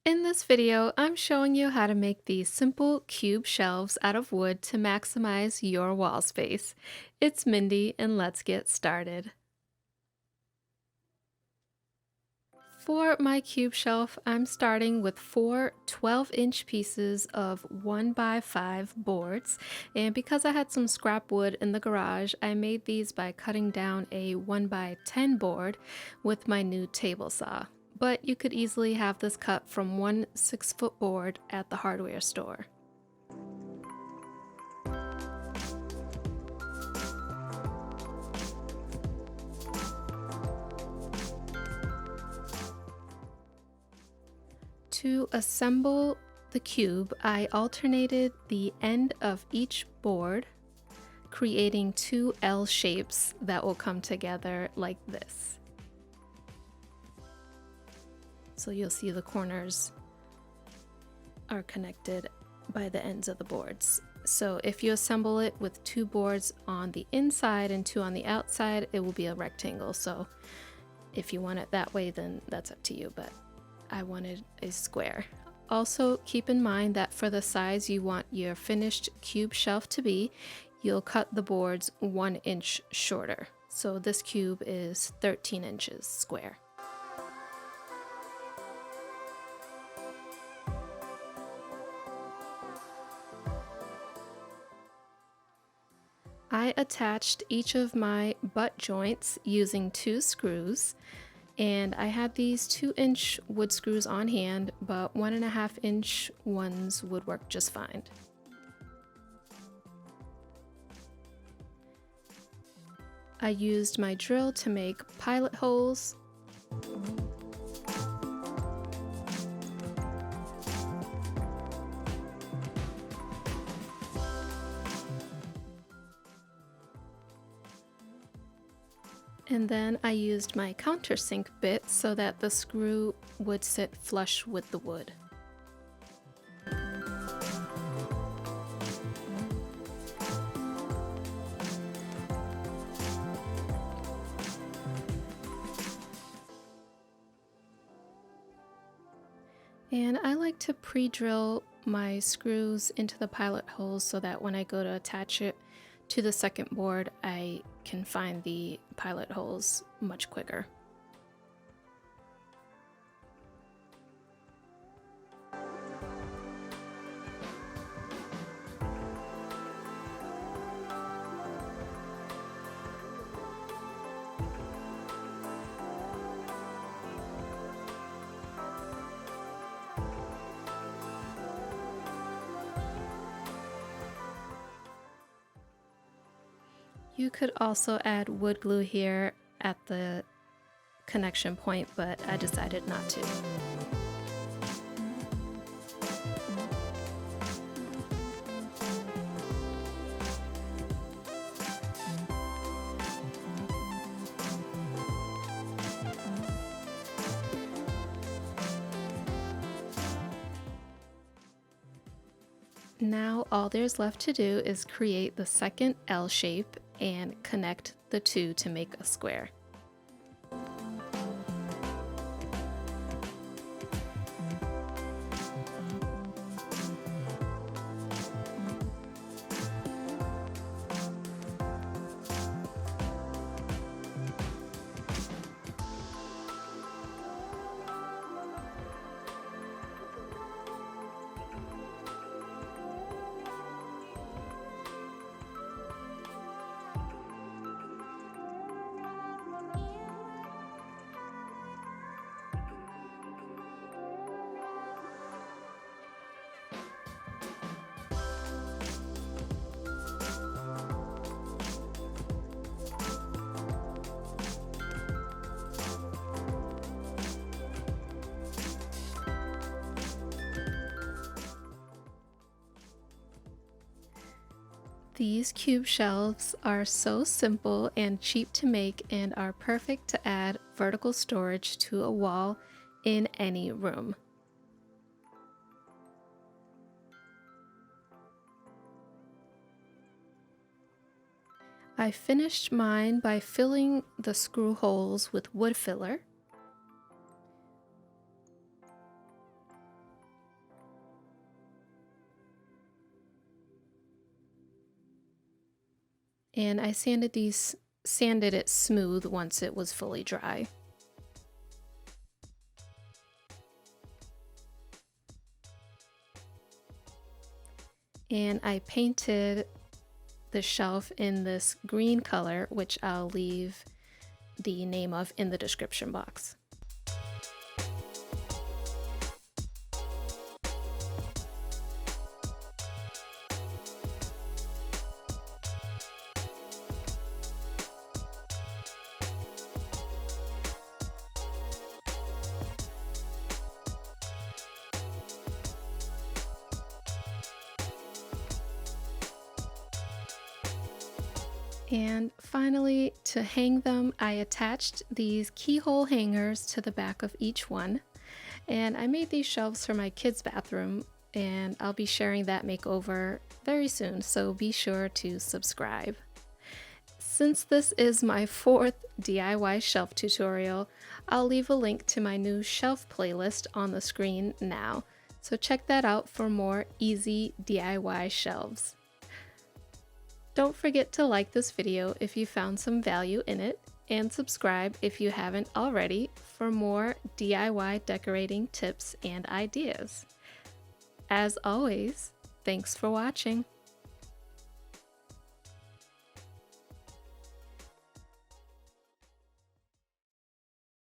In this video, I'm showing you how to make these simple cube shelves out of wood to maximize your wall space. It's Mindy, and let's get started. For my cube shelf, I'm starting with four 12-inch pieces of 1 by 5 boards, and because I had some scrap wood in the garage, I made these by cutting down a 1 by 10 board with my new table saw. But you could easily have this cut from one 6-foot board at the hardware store. To assemble the cube, I alternated the end of each board, creating two L shapes that will come together like this. So you'll see the corners are connected by the ends of the boards. So if you assemble it with two boards on the inside and two on the outside, it will be a rectangle. So if you want it that way, then that's up to you, but I wanted a square. Also, keep in mind that for the size you want your finished cube shelf to be, you'll cut the boards 1 inch shorter. So this cube is 13 inches square. I attached each of my butt joints using 2 screws, and I had these 2-inch wood screws on hand, but 1.5-inch ones would work just fine. I used my drill to make pilot holes. And then I used my countersink bit so that the screw would sit flush with the wood. And I like to pre-drill my screws into the pilot holes so that when I go to attach it to the second board, I can find the pilot holes much quicker. You could also add wood glue here at the connection point, but I decided not to. Now all there's left to do is create the second L shape and connect the two to make a square. These cube shelves are so simple and cheap to make and are perfect to add vertical storage to a wall in any room. I finished mine by filling the screw holes with wood filler. And I sanded it smooth once it was fully dry. And I painted the shelf in this green color, which I'll leave the name of in the description box. And finally, to hang them, I attached these keyhole hangers to the back of each one. And I made these shelves for my kids' bathroom, and I'll be sharing that makeover very soon, so be sure to subscribe. Since this is my 4th DIY shelf tutorial, I'll leave a link to my new shelf playlist on the screen now, so check that out for more easy DIY shelves. Don't forget to like this video if you found some value in it, and subscribe if you haven't already for more DIY decorating tips and ideas. As always, thanks for watching.